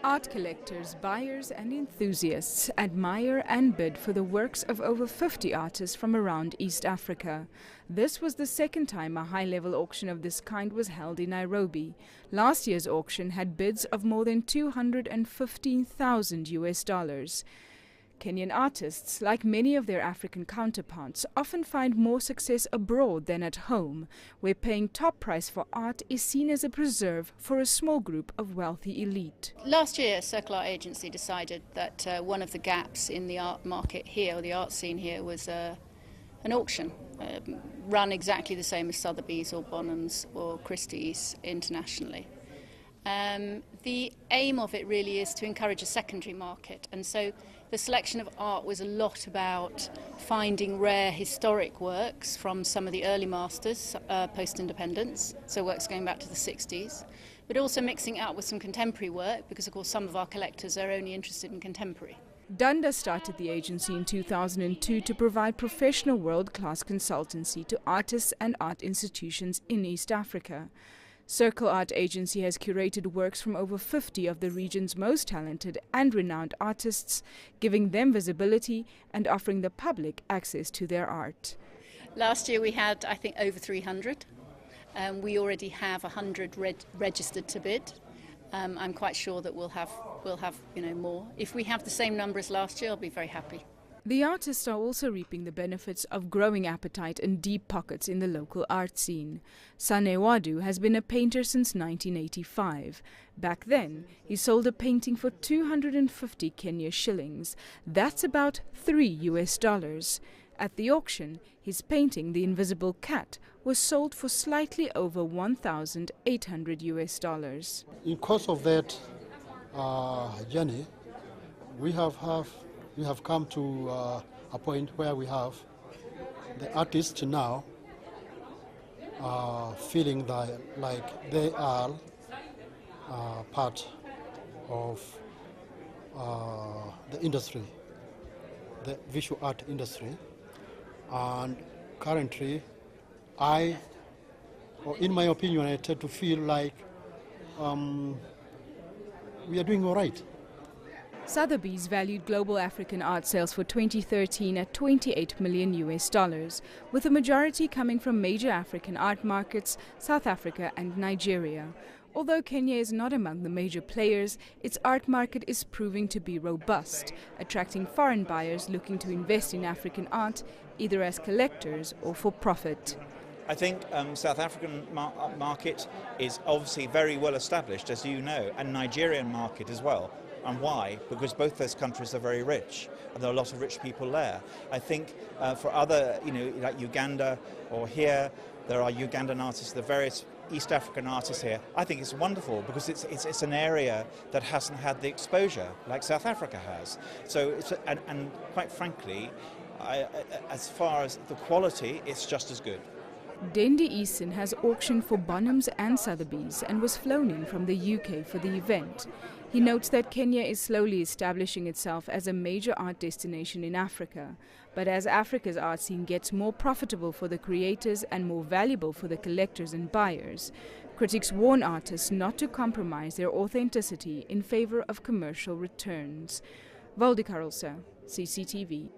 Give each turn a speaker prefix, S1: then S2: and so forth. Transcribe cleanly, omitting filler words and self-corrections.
S1: Art collectors, buyers and enthusiasts admire and bid for the works of over 50 artists from around East Africa. This was the second time a high-level auction of this kind was held in Nairobi. Last year's auction had bids of more than $215,000. Kenyan artists, like many of their African counterparts, often find more success abroad than at home, where paying top price for art is seen as a preserve for a small group of wealthy elite.
S2: Last year, Circle Art Agency decided that one of the gaps in the art market here, or the art scene here, was an auction run exactly the same as Sotheby's or Bonhams or Christie's internationally. The aim of it really is to encourage a secondary market, and so the selection of art was a lot about finding rare historic works from some of the early masters post-independence, so works going back to the 60s, but also mixing it up with some contemporary work because of course some of our collectors are only interested in contemporary.
S1: Dunda started the agency in 2002 to provide professional world-class consultancy to artists and art institutions in East Africa. Circle Art Agency has curated works from over 50 of the region's most talented and renowned artists, giving them visibility and offering the public access to their art.
S2: Last year we had, I think, over 300. We already have 100 registered to bid. I'm quite sure that we'll have more. If we have the same number as last year, I'll be very happy.
S1: The artists are also reaping the benefits of growing appetite and deep pockets in the local art scene. Sane Wadu has been a painter since 1985. Back then, he sold a painting for 250 Kenya shillings. That's about $3. At the auction, his painting, The Invisible Cat, was sold for slightly over $1,800.
S3: In course of that journey, we have come to a point where we have the artists now feeling that like they are part of the industry, the visual art industry, and currently in my opinion, I tend to feel like we are doing all right.
S1: Sotheby's valued global African art sales for 2013 at $28 million, with the majority coming from major African art markets, South Africa and Nigeria. Although Kenya is not among the major players, its art market is proving to be robust, attracting foreign buyers looking to invest in African art, either as collectors or for profit.
S4: I think South African market is obviously very well established, as you know, and Nigerian market as well. And why? Because both those countries are very rich, and there are a lot of rich people there. I think for other, like Uganda or here, there are Ugandan artists, the various East African artists here. I think it's wonderful because it's an area that hasn't had the exposure like South Africa has. So, and quite frankly, as far as the quality, it's just as good.
S1: Dendi Eason has auctioned for Bonhams and Sotheby's and was flown in from the UK for the event. He notes that Kenya is slowly establishing itself as a major art destination in Africa. But as Africa's art scene gets more profitable for the creators and more valuable for the collectors and buyers, critics warn artists not to compromise their authenticity in favor of commercial returns. Valdi Karolse, CCTV.